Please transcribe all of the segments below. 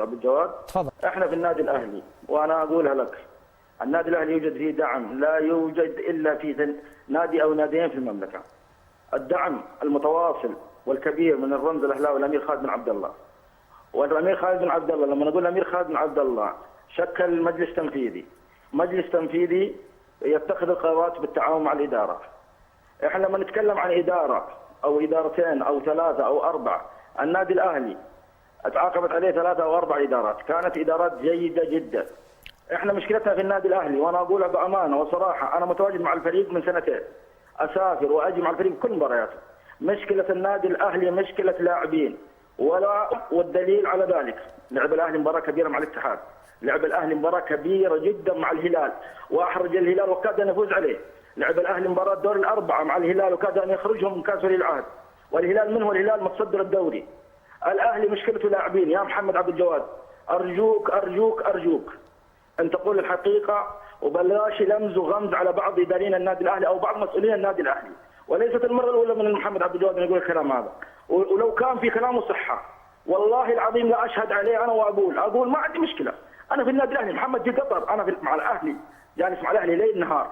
عبد الجواد. تفضل. احنا في النادي الاهلي وانا اقولها لك، النادي الاهلي يوجد فيه دعم لا يوجد الا في نادي او ناديين في المملكه. الدعم المتواصل والكبير من الرمز الاهلاوي الامير خالد بن عبد الله. والامير خالد بن عبد الله، لما نقول الامير خالد بن عبد الله شكل مجلس تنفيذي، مجلس تنفيذي يتخذ القرارات بالتعاون مع الاداره. احنا لما نتكلم عن اداره او ادارتين او ثلاثه او اربعه، النادي الاهلي اتعاقبت عليه 3 أو 4 ادارات، كانت ادارات جيده جدا. احنا مشكلتنا في النادي الاهلي، وانا اقولها بامانه وصراحه، انا متواجد مع الفريق من 2 سنين، اسافر واجي مع الفريق كل مبارياته. مشكله النادي الاهلي مشكله لاعبين، والدليل على ذلك لعب الاهلي مباراه كبيره مع الاتحاد، لعب الاهلي مباراه كبيره جدا مع الهلال واحرج الهلال وكاد ان يفوز عليه، لعب الاهلي مباراه دور الاربعه مع الهلال وكاد ان يخرجهم من كاس ولي العهد، والهلال منه والهلال متصدر الدوري. الاهلي مشكلته لاعبين. يا محمد عبد الجواد، ارجوك ارجوك ارجوك ان تقول الحقيقه، وبلاش لمز وغمز على بعض اداريين النادي الاهلي او بعض مسؤولين النادي الاهلي، وليست المره الاولى من محمد عبد الجواد ان يقول الكلام هذا، ولو كان في كلامه صحه والله العظيم لا اشهد عليه انا واقول ما عندي مشكله. انا في النادي الاهلي، محمد جه قطر، انا مع الاهلي جالس مع الاهلي ليل نهار.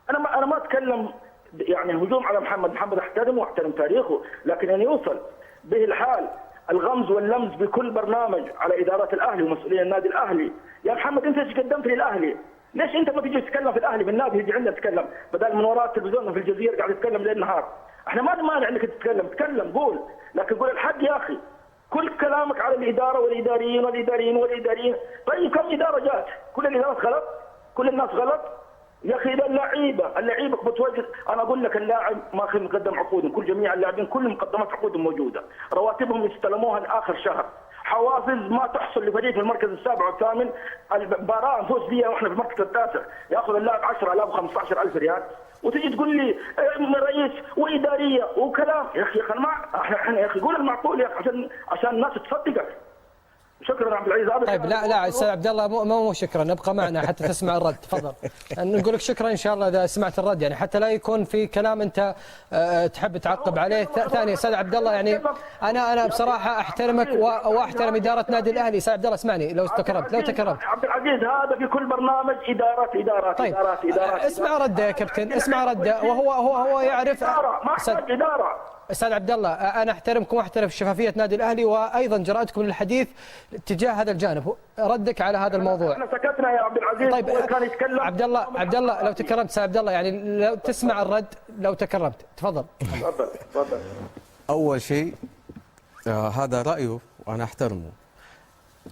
انا ما اتكلم يعني هجوم على محمد احترمه واحترم تاريخه، لكن ان يوصل به الحال الغمز واللمز بكل برنامج على اداره الاهلي ومسؤولين النادي الاهلي. يا محمد انت ايش قدمت للاهلي؟ ليش انت ما تجي تتكلم في الاهلي في النادي، يجي عندنا تتكلم بدل من وراء التلفزيون في الجزيره قاعد تتكلم ليل نهار. احنا ما مانع انك تتكلم قول، لكن قول الحق يا اخي. كل كلامك على الاداره والاداريين. طيب كم اداره جات؟ كل الادارات غلط؟ كل الناس غلط؟ يا اخي اذا اللعيبه بتوجد، انا اقول لك اللاعب ما اخذ مقدم عقودهم، كل جميع اللاعبين كل مقدمات عقودهم موجوده، رواتبهم يستلموها لاخر شهر، حوافز ما تحصل لفريق في المركز السابع والثامن، المباراه نفوز فيها واحنا في المركز التاسع ياخذ اللاعب 10,000 و15,000 ريال، وتجي تقول لي رئيس واداريه وكلام. يا اخي احنا يا اخي قول المعقول يا اخي عشان الناس تصدقك. شكرا عبد العزيز. طيب لا استاذ عبد الله مو شكرا، ابقى معنا حتى تسمع الرد. تفضل. نقول لك شكرا ان شاء الله اذا سمعت الرد، يعني حتى لا يكون في كلام انت تحب تعقب عليه. ثاني استاذ عبد الله، يعني انا بصراحه احترمك واحترم اداره نادي الاهلي. استاذ عبد الله اسمعني لو تكرمت. عبد العزيز هذا في كل برنامج ادارات. طيب اسمع رده يا كابتن، اسمع رده، وهو يعرف. استاذ عبد الله انا احترمكم واحترم شفافيه نادي الاهلي وايضا جرأتكم للحديث تجاه هذا الجانب. ردك على هذا الموضوع. احنا سكتنا يا عبد العزيز. طيب كان يتكلم عبد الله لو تكرمت. استاذ عبد الله يعني لو تسمع الرد لو تكرمت. تفضل. تفضل. اول شيء هذا رايه وانا احترمه.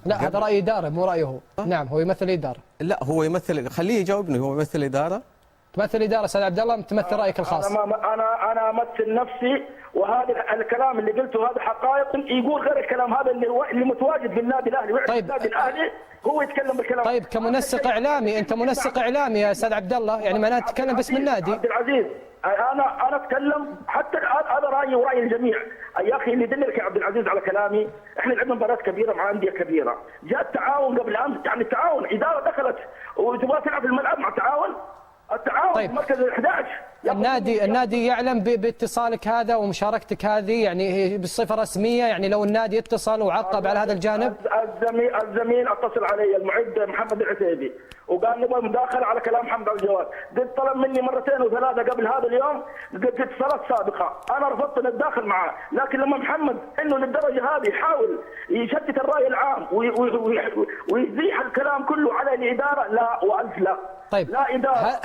لا هذا راي اداره مو رايه هو. نعم هو يمثل اداره. لا هو يمثل، خليه يجاوبني. هو يمثل اداره. تمثل اداره استاذ عبد الله، تمثل رايك الخاص. انا امثل نفسي، وهذا الكلام اللي قلته هذا حقائق. يقول غير الكلام هذا اللي متواجد في النادي الاهلي. طيب النادي الاهلي هو يتكلم بالكلام. طيب كمنسق اعلامي، انت منسق اعلامي يا استاذ عبد الله، يعني معناته تتكلم باسم النادي. عبد العزيز انا اتكلم حتى هذا رايي وراي الجميع. يا اخي اللي يدلك يا عبد العزيز على كلامي، احنا لعبنا مباريات كبيره مع انديه كبيره، جاء التعاون قبل امس، يعني التعاون اداره دخلت وتبغى تلعب في الملعب مع التعاون طيب. مركز ال11 النادي يعلم باتصالك هذا ومشاركتك هذه يعني بصفه رسميه، يعني لو النادي اتصل وعقب على هذا الجانب. الزميل اتصل علي المعد محمد العتيبي وقال نبغى مداخله على كلام محمد عبد الجواد، قلت طلب مني مرتين وثلاثه قبل هذا اليوم، قلت اتصالات سابقه، انا رفضت ان اتداخل معه، لكن لما محمد انه للدرجه هذه يحاول يشتت الراي العام ويزيح الكلام كله على الاداره، لا والف لا. طيب لا إدارة.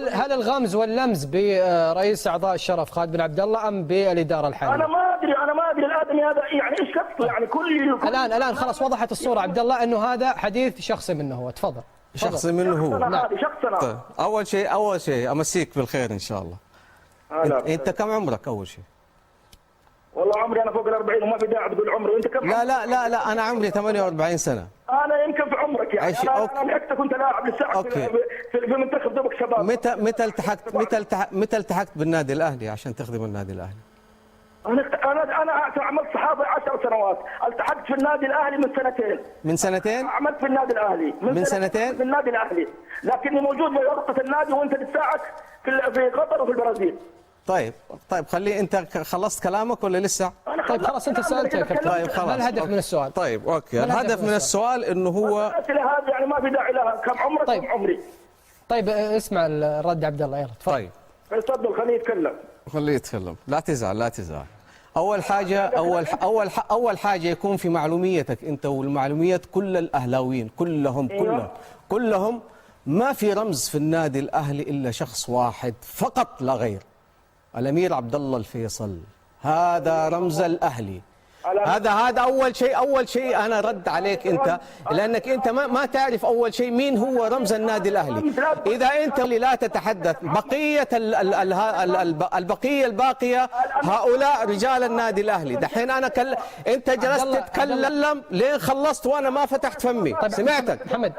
هل الغمز واللمز برئيس اعضاء الشرف خالد بن عبد الله ام بالاداره الحاليه؟ انا ما ادري الادمي هذا يعني ايش قصته، يعني كل الان خلاص وضحت الصوره عبد الله انه هذا حديث شخصي منه هو. تفضل. شخصي منه هو. نعم. شخصنا. طيب. اول شيء امسيك بالخير ان شاء الله. انت كم عمرك اول شيء؟ والله عمري انا فوق ال40 وما في داعي تقول عمري. وانت كم؟ لا انا عمري 48 سنه. انا يمكن في عمرك يعني. انا لحقتك كنت لاعب لسه في منتخب دبك شباب. متى التحقت بالنادي الاهلي عشان تخدم النادي الاهلي؟ انا عملت صحافه 10 سنوات، التحقت في النادي الاهلي من سنتين. من سنتين؟ عملت في النادي الاهلي من سنتين؟ في النادي الاهلي، لكني موجود بورقه النادي وانت بتساعد في قطر وفي البرازيل. طيب خلي انت خلصت كلامك ولا لسه؟ طيب خلاص انت سالت يا كابتن. طيب خلاص. ما الهدف من السؤال؟ طيب اوكي، الهدف من السؤال انه هو الاسئله هذه يعني ما في داعي لها، كم عمرك طيب. كم عمري. طيب اسمع الرد عبد الله، يلا تفضل. طيب تفضل خليه يتكلم. خليه يتكلم، لا تزعل. اول حاجه يكون في معلوميتك انت والمعلوميات كل الاهلاويين كلهم ما في رمز في النادي الاهلي الا شخص واحد فقط لا غير، الامير عبد الله الفيصل، هذا رمز الاهلي. هذا اول شيء انا رد عليك انت، لانك انت ما تعرف اول شيء مين هو رمز النادي الاهلي. اذا انت لا تتحدث بقيه البقيه الباقيه هؤلاء رجال النادي الاهلي. دحين انت جلست تتكلم لين خلصت وانا ما فتحت فمي. سمعتك محمد.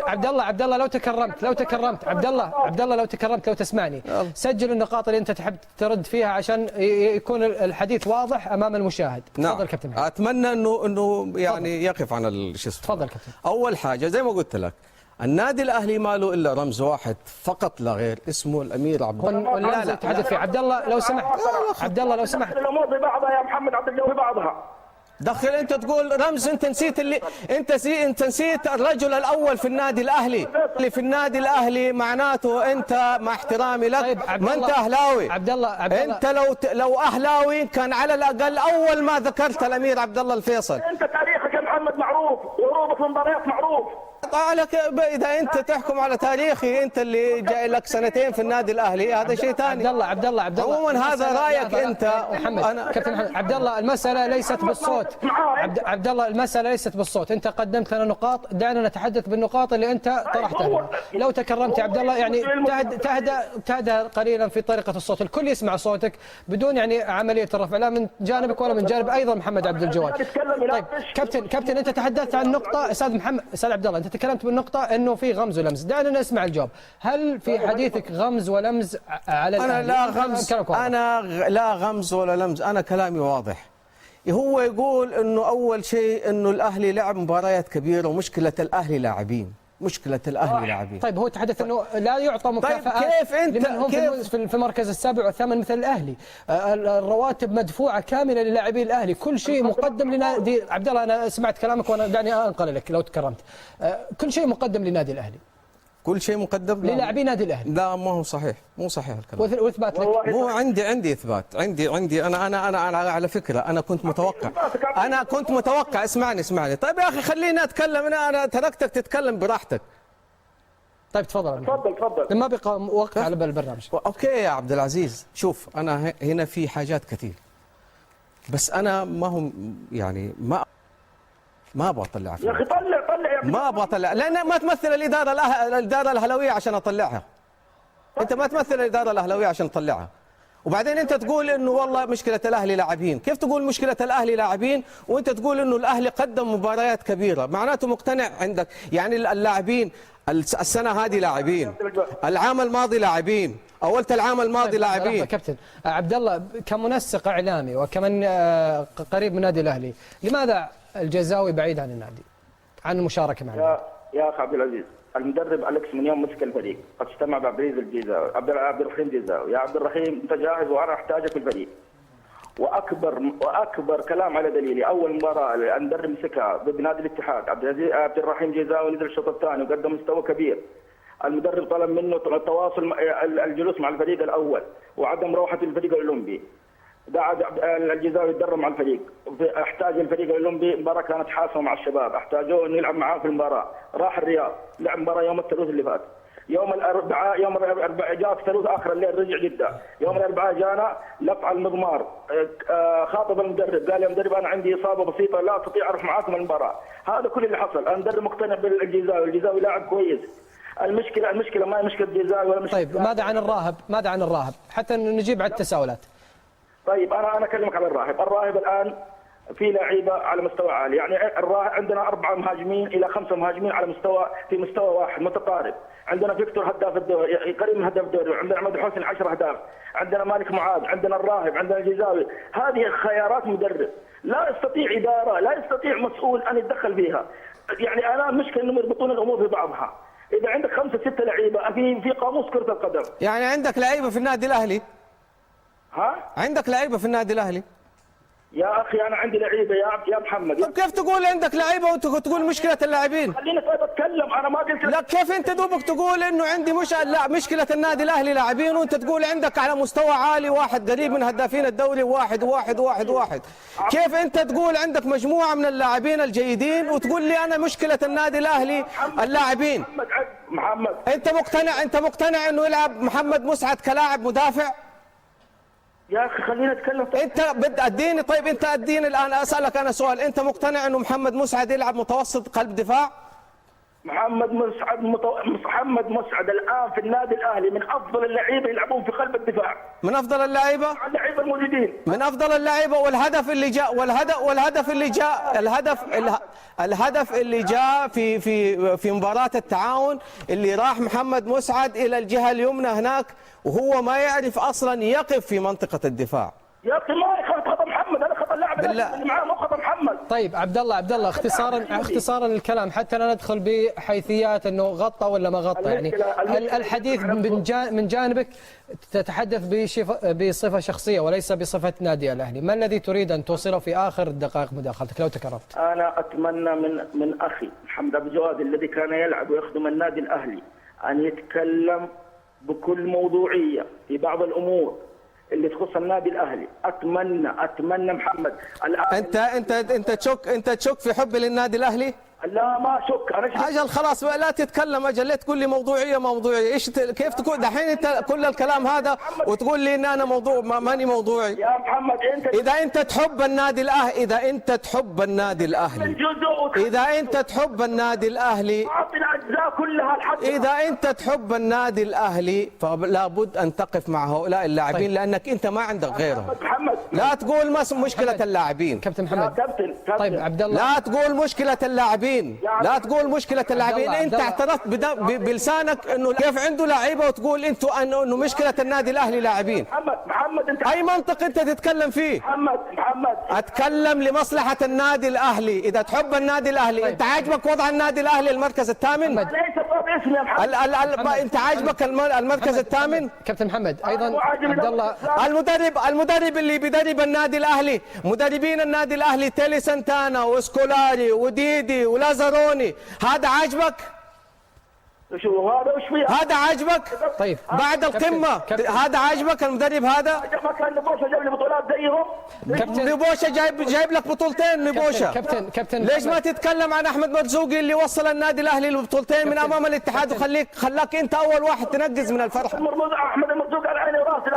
عبد الله لو تكرمت عبد الله لو تكرمت، لو تسمعني سجل النقاط اللي انت تحب ترد فيها عشان يكون الحديث واضح امام المشاهد. نعم. كابتن محمد. اتمنى انه يعني يقف عن شو اسمه. تفضل كابتن. اول حاجه زي ما قلت لك، النادي الاهلي ما له الا رمز واحد فقط لا غير، اسمه الامير عبد الله. لا تحدث فيه. عبد الله لو سمحت الامور ببعضها يا محمد عبد الله، ببعضها. دخل انت تقول رمز، انت نسيت انت نسيت الرجل الاول في النادي الاهلي. اللي في النادي الاهلي معناته انت مع احترامي لك طيب ما انت اهلاوي. عبد الله انت لو اهلاوي كان على الاقل اول ما ذكرت الامير عبد الله الفيصل. انت تاريخك يا محمد معروف وهروبك من المباريات معروف. لك اذا انت تحكم على تاريخي، انت اللي جاي لك سنتين في النادي الاهلي هذا شيء ثاني. عبد الله عموما هذا رايك انت. محمد كابتن محمد. عبد الله المساله ليست بالصوت. عبد الله المساله ليست بالصوت، انت قدمت لنا نقاط، دعنا نتحدث بالنقاط اللي انت طرحتها. لو تكرمت يا عبد الله يعني تهدى قليلا في طريقه الصوت، الكل يسمع صوتك بدون يعني عمليه الرفع لا من جانبك ولا من جانب ايضا محمد عبد الجواد. طيب كابتن انت تحدثت عن نقطه، استاذ عبد الله انت تكلمت بالنقطه انه في غمز ولمز، دعنا نسمع الجواب. هل في حديثك غمز ولمز على انا لا غمز ولا لمز، انا كلامي واضح. هو يقول انه اول شيء انه الاهلي لعب مباريات كبيره ومشكله الاهلي لاعبين. طيب هو تحدث انه لا يعطى مكافآت. طيب كيف انت لمن هم في المركز السابع والثامن مثل الاهلي، الرواتب مدفوعه كامله للاعبين الاهلي، كل شيء مقدم لنادي. عبد الله انا سمعت كلامك وانا دعني انقل لك لو تكرمت. كل شيء مقدم لنادي الاهلي. كل شيء مقدم للاعبين نادي الاهلي. لا ما هو صحيح، مو صحيح الكلام. واثبات لك. مو عندي اثبات، عندي انا على فكره انا كنت متوقع اسمعني. طيب يا اخي خليني اتكلم، انا تركتك تتكلم براحتك. طيب تفضل. لما بقى وقت على البرنامج. اوكي يا عبد العزيز، شوف انا هنا في حاجات كثير، بس انا ما هم يعني ما ابغى اطلعها. يا اخي طلع ما ابغى اطلع، لان ما تمثل الاداره الاهلاويه عشان اطلعها. انت ما تمثل الاداره الاهلاويه عشان تطلعها. وبعدين انت تقول انه والله مشكله الاهلي لاعبين، كيف تقول مشكله الاهلي لاعبين وانت تقول انه الاهلي قدم مباريات كبيره؟ معناته مقتنع عندك يعني اللاعبين السنه هذه لاعبين، العام الماضي لاعبين، اولت العام الماضي لاعبين. كابتن عبد الله كمنسق اعلامي وكمن قريب من النادي الاهلي، لماذا الجزاوي بعيد عن النادي عن المشاركه مع النادي؟ يا اخي عبد العزيز، المدرب أليكس من يوم مسك الفريق قد اجتمع بعبريز الجيزاوي، عبد الرحيم جيزاوي. يا عبد الرحيم انت جاهز وانا احتاجك في الفريق. واكبر كلام على دليلي، اول مباراه المدرب مسكها ضد نادي الاتحاد، عبد الرحيم جيزاوي نزل الشوط الثاني وقدم مستوى كبير. المدرب طلب منه التواصل الجلوس مع الفريق الاول وعدم روحه الفريق الاولمبي. دعا الجيزاوي يتدرب مع الفريق، احتاج الفريق الاولمبي مباراه كانت حاسمه مع الشباب، احتاجوه انه يلعب معاه في المباراه، راح الرياض لعب مباراه يوم الثلاثاء اللي فات. يوم الاربعاء جاء في الثلاثاء اخر الليل رجع جده، يوم الاربعاء جانا لفع المضمار، خاطب المدرب قال يا مدرب انا عندي اصابه بسيطه لا استطيع اروح معاكم المباراه. هذا كل اللي حصل. المدرب مقتنع بالجيزاوي، الجيزاوي لاعب كويس. المشكله ما هي مشكله جيزاوي ولا مشكله. طيب ماذا عن الراهب حتى نجيب على التساؤلات. طيب انا اكلمك على الراهب الان في لعيبه على مستوى عالي، يعني الراهب عندنا 4 مهاجمين الى 5 مهاجمين على مستوى واحد متقارب. عندنا فيكتور هداف الدوري قريب من هداف الدوري، عندنا عماد حسني 10 اهداف، عندنا مالك معاذ، عندنا الراهب، عندنا الجيزاوي. هذه خيارات مدرب، لا يستطيع اداره، لا يستطيع مسؤول ان يتدخل فيها. يعني انا المشكله انهم يربطون الامور في بعضها. اذا عندك 5 6 لعيبه في قاموس كره القدم، يعني عندك لعيبه في النادي الاهلي ها؟ عندك لعيبه في النادي الاهلي. يا اخي انا عندي لعيبه يا محمد. طب كيف تقول عندك لعيبه وانت تقول مشكله اللاعبين؟ خليني طيب اتكلم، انا ما قلت. لا كيف انت دوبك تقول انه عندي مشكله النادي الاهلي لاعبين، وانت تقول عندك على مستوى عالي واحد قريب من هدافين الدوري واحد. كيف انت تقول عندك مجموعه من اللاعبين الجيدين وتقول لي انا مشكله النادي الاهلي اللاعبين؟ محمد انت مقتنع انه يلعب محمد مسعد كلاعب مدافع؟ يا اخي خلينا نتكلم. انت اديني، طيب انت اديني الان، اسالك انا سؤال، انت مقتنع انه محمد مسعد يلعب متوسط قلب دفاع؟ محمد مسعد الان في النادي الاهلي من افضل اللعيبه يلعبون في قلب الدفاع. من افضل اللعيبه؟ اللعيبه الموجودين من افضل اللعيبه. الهدف اللي جاء في مباراه التعاون اللي راح محمد مسعد الى الجهه اليمنى هناك وهو ما يعرف اصلا يقف في منطقه الدفاع. يا اخي ما خطا محمد، انا خطا اللاعب اللي معاه مو خطا محمد. طيب عبد الله اختصارا الكلام حتى لا ندخل بحيثيات انه غطى ولا ما غطى، يعني الحديث من جانبك تتحدث بصفه شخصيه وليس بصفه نادي الاهلي، ما الذي تريد ان توصله في اخر دقائق مداخلتك لو تكرمت؟ انا اتمنى من اخي محمد ابو جواد الذي كان يلعب ويخدم النادي الاهلي ان يتكلم بكل موضوعيه في بعض الامور اللي تخص النادي الاهلي. اتمنى محمد الان. انت تشك في حبي للنادي الاهلي؟ لا ما اشك انا. اجل خلاص لا تتكلم، اجل لا تقول لي موضوعيه ايش كيف تكون دحين انت كل الكلام هذا وتقول لي ان انا موضوع ماني موضوعي؟ يا محمد اذا انت تحب النادي الاهلي اذا انت تحب النادي الاهلي اذا انت تحب النادي الاهلي فلا بد ان تقف مع هؤلاء اللاعبين. طيب. لانك انت ما عندك غيرهم. لا تقول مشكله اللاعبين. كابتن محمد. كابتن. طيب عبد الله لا تقول مشكله اللاعبين، لا تقول مشكله اللاعبين. انت اعترفت بلسانك انه كيف عنده لعيبه وتقول انتوا انه مشكله النادي الاهلي لاعبين. محمد انت اي منطق انت تتكلم فيه؟ محمد اتكلم لمصلحه النادي الاهلي. اذا تحب النادي الاهلي. طيب. انت عاجبك وضع النادي الاهلي المركز الثامن؟ ليس اسمي يا محمد. انت عاجبك المركز الثامن؟ كابتن محمد ايضا عبد الله المدرب اللي بيدرب النادي الاهلي، مدربين النادي الاهلي تيلي سانتانا وسكولاري وديدي ولازاروني، هذا عاجبك؟ شو هذا وش فيه؟ هذا عاجبك؟ طيب بعد القمه هذا عاجبك المدرب هذا؟ ما كان نبوشة جايب لي بطولات زيهم؟ نبوشة جايب لك بطولتين. نبوشة كابتن ليش ما تتكلم عن احمد مرزوقي اللي وصل النادي الاهلي لبطولتين من امام الاتحاد خلاك انت اول واحد تنقز من الفرحه؟ احمد مرزوقي على عيني وراسي.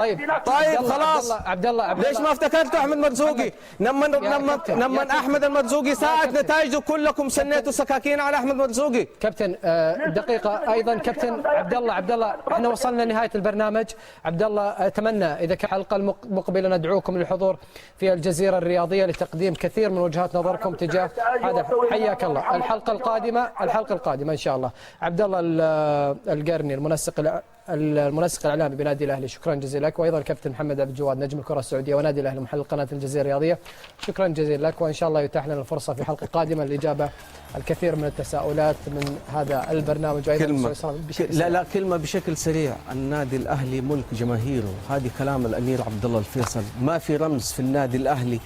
طيب خلاص عبد الله ليش ما افتكرت احمد مرزوقي؟ لما احمد المرزوقي ساءت نتائجه كلكم سنيتوا سكاكين على احمد مرزوقي. كابتن دقيقه ايضا كابتن عبد الله احنا وصلنا لنهايه البرنامج. عبد الله اتمنى اذا كان الحلقه المقبله ندعوكم للحضور في الجزيره الرياضيه لتقديم كثير من وجهات نظركم تجاه هذا. حياك الله. الحلقه القادمه ان شاء الله. عبد الله القرني المنسق الاعلامي بنادي الاهلي، شكرا جزيلا لك، وايضا الكابتن محمد عبد الجواد نجم الكره السعوديه ونادي الاهلي محلل قناه الجزيره الرياضيه، شكرا جزيلا لك، وان شاء الله يتاح لنا الفرصه في حلقه قادمه لاجابه الكثير من التساؤلات من هذا البرنامج. وايضا كلمه بشكل سريع. النادي الاهلي ملك جماهيره، هذه كلام الامير عبد الله الفيصل. ما في رمز في النادي الاهلي